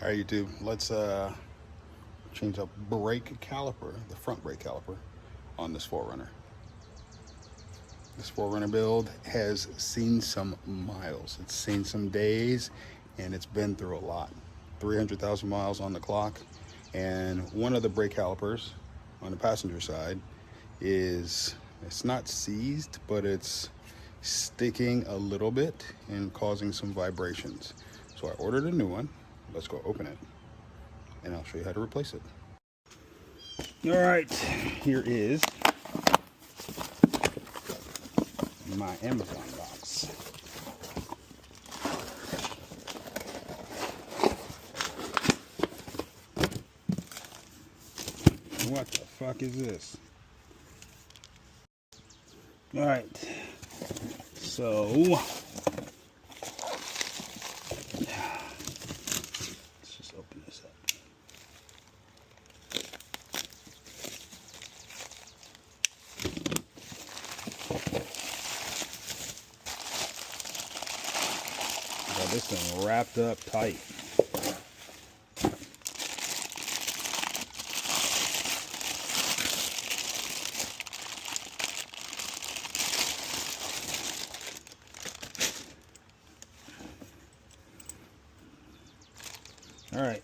All right, YouTube, let's change up brake caliper, the front brake caliper on this 4Runner. This 4Runner build has seen some miles. It's seen some days, and it's been through a lot. 300,000 miles on the clock, and one of the brake calipers on the passenger side is, it's not seized, but it's sticking a little bit and causing some vibrations. So I ordered a new one. Let's go open it, and I'll show you how to replace it. All right, here is my Amazon box. What the fuck is this? All right, so let's just open this up. Got this thing wrapped up tight. All right,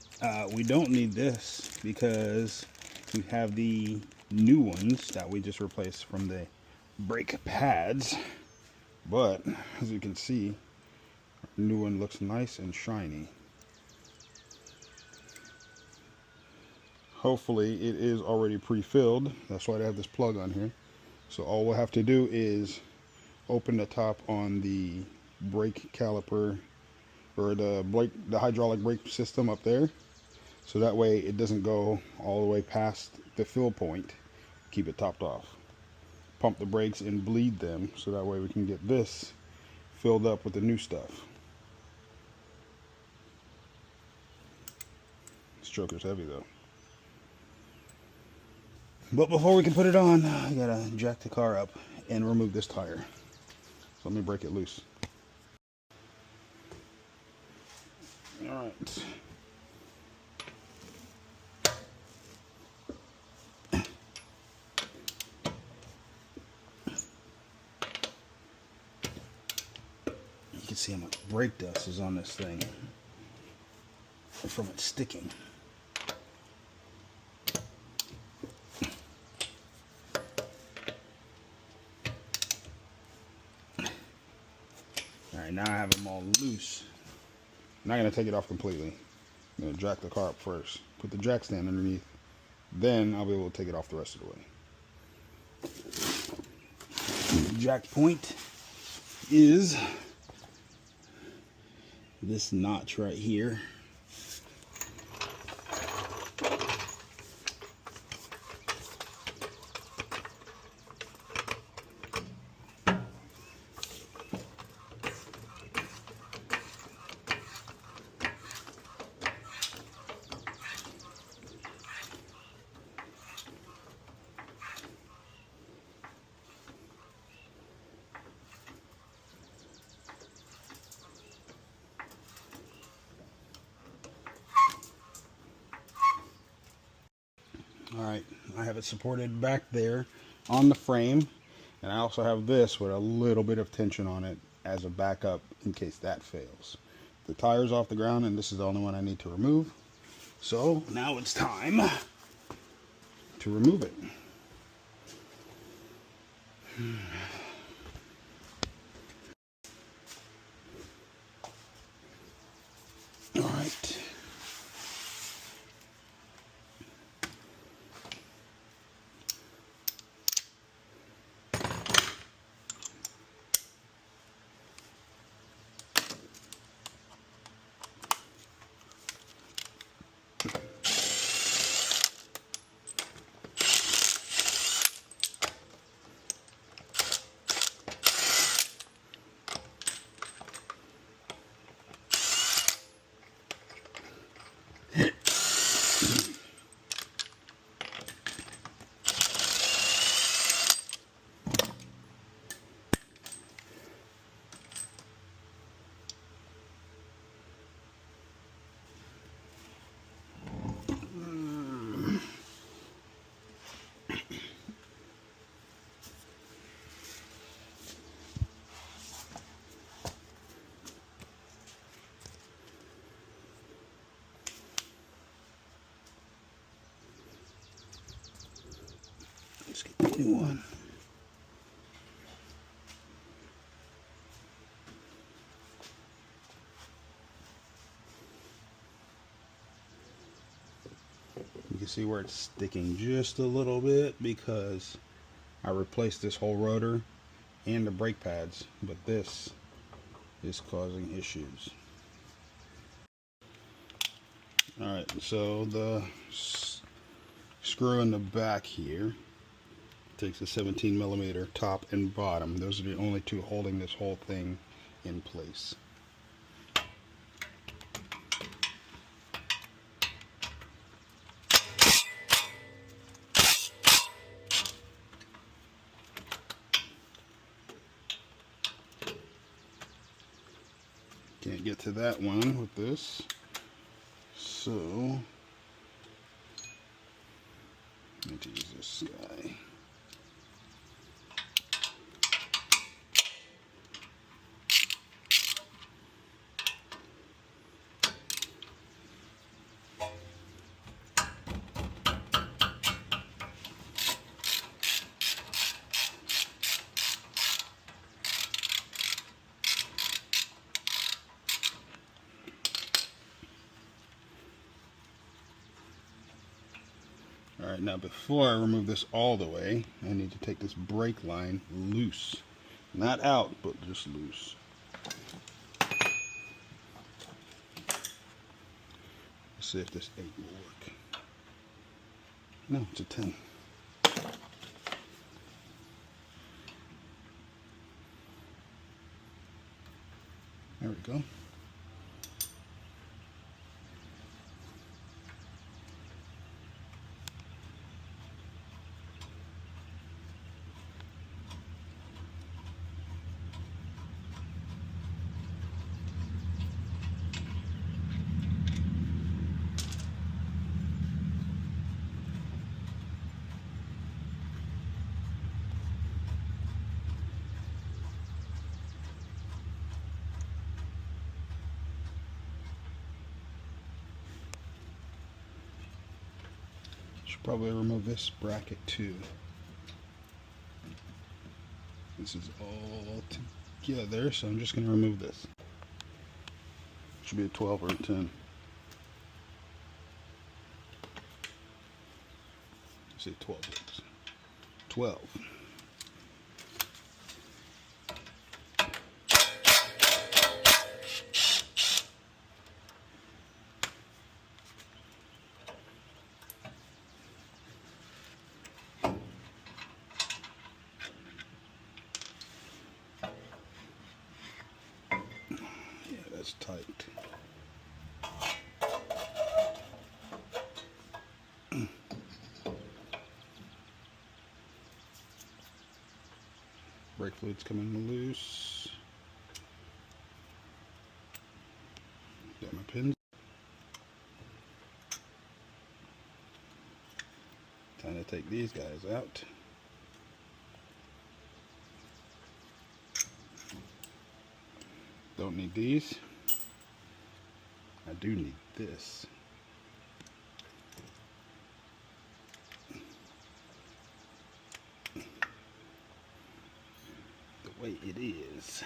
we don't need this because we have the new ones that we just replaced from the brake pads. But as you can see, the new one looks nice and shiny. Hopefully it is already pre-filled. That's why I have this plug on here. So all we'll have to do is open the top on the brake caliper, or the hydraulic brake system up there, so that way it doesn't go all the way past the fill point. Keep it topped off. Pump the brakes and bleed them, so that way we can get this filled up with the new stuff. This choker's heavy though. But before we can put it on, I gotta jack the car up and remove this tire. So let me break it loose. All right. You can see how much brake dust is on this thing from it sticking. All right, now I have them all loose. I'm not going to take it off completely. I'm going to jack the car up first. Put the jack stand underneath. Then I'll be able to take it off the rest of the way. The jack point is this notch right here. Alright, I have it supported back there on the frame, and I also have this with a little bit of tension on it as a backup in case that fails. The tire's off the ground, and this is the only one I need to remove. So now it's time to remove it. Alright. New one. You can see where it's sticking just a little bit because I replaced this whole rotor and the brake pads, but this is causing issues. Alright, so the screw in the back here takes a 17mm top and bottom. Those are the only two holding this whole thing in place. Can't get to that one with this, so I need to use this guy. Alright, now before I remove this all the way, I need to take this brake line loose. Not out, but just loose. Let's see if this 8 will work. No, it's a 10. There we go. Should probably remove this bracket too. This is all together, so I'm just going to remove this. Should be a 12 or a 10. Let's say 12 works. 12. Tight. Brake fluid's coming loose. Got my pins. Time to take these guys out. Don't need these. I do need this. The way it is.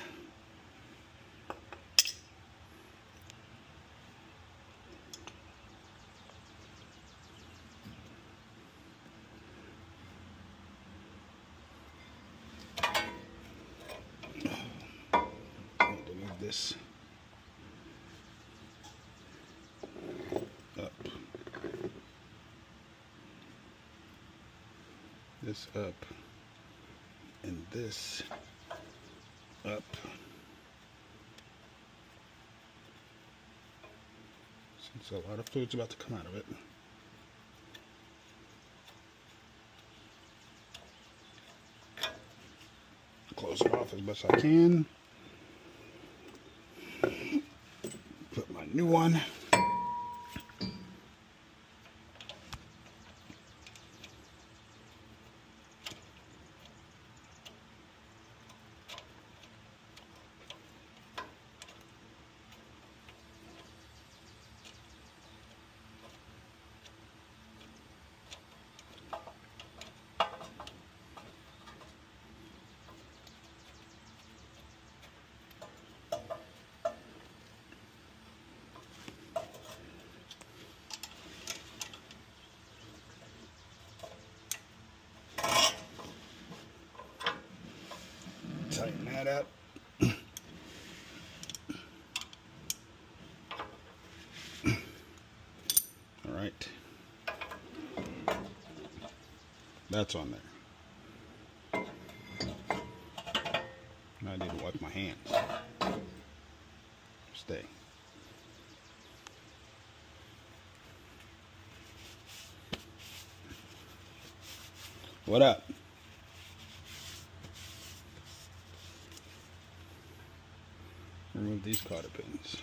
I need to move this up. This up. And this up. Since a lot of fluid's about to come out of it. Close it off as best I can. Put my new one. That's on there. I need to wipe my hands. Stay. What up? Remove these cotter pins.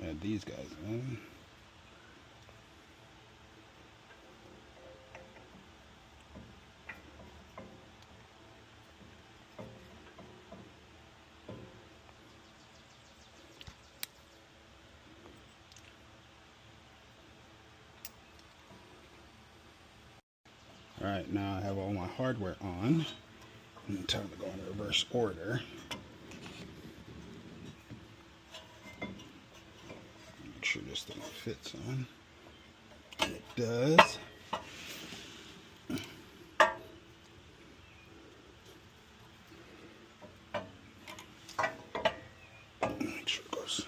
Add these guys in. Alright, now I have all my hardware on. And time to go in reverse order. Make sure this thing fits on. And it does. Make sure it goes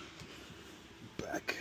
back.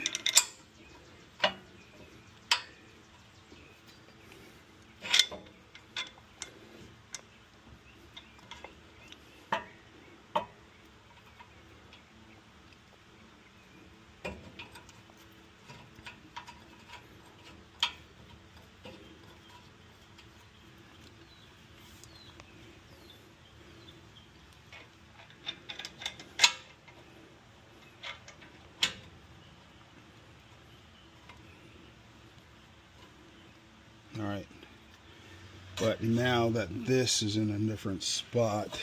All right, but now that this is in a different spot,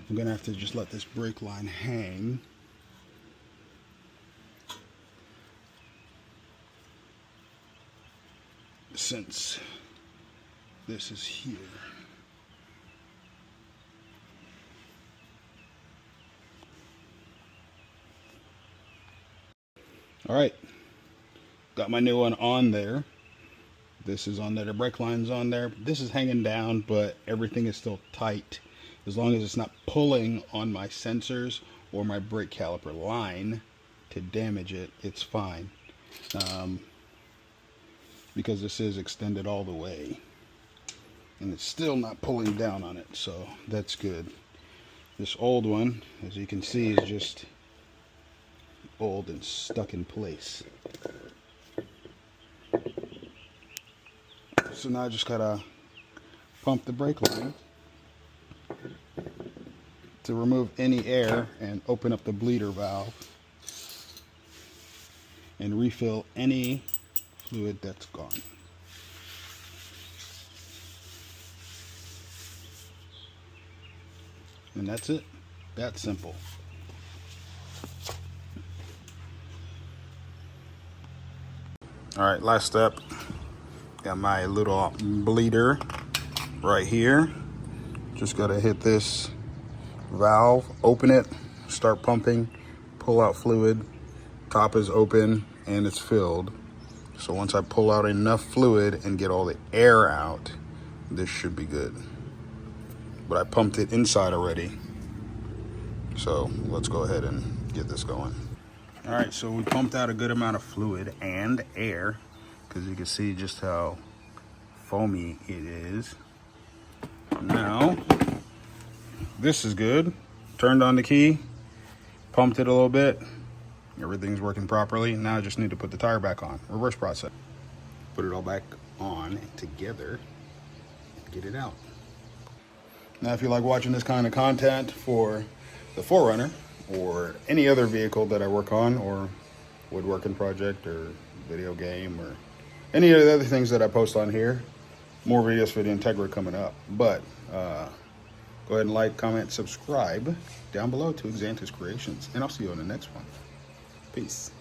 I'm gonna have to just let this brake line hang. Since this is here. All right, got my new one on there. This is on there, the brake line's on there. This is hanging down, but everything is still tight. As long as it's not pulling on my sensors or my brake caliper line to damage it, it's fine. Because this is extended all the way. And it's still not pulling down on it, so that's good. This old one, as you can see, is just old and stuck in place. So now I just gotta pump the brake line to remove any air and open up the bleeder valve and refill any fluid that's gone. And that's it. That's simple. All right, last step. Got my little bleeder right here. Just gotta hit this valve, open it, start pumping, pull out fluid. Top is open and it's filled. So once I pull out enough fluid and get all the air out, this should be good. But I pumped it inside already. So let's go ahead and get this going. All right, so we pumped out a good amount of fluid and air, because you can see just how foamy it is. Now, this is good. Turned on the key, pumped it a little bit. Everything's working properly. Now I just need to put the tire back on. Reverse process. Put it all back on together and get it out. Now, if you like watching this kind of content for the 4Runner or any other vehicle that I work on, or woodworking project or video game or any of the other things that I post on here, more videos for the Integra coming up. But go ahead and like, comment, subscribe down below to Xanthus Creations, and I'll see you on the next one. Peace.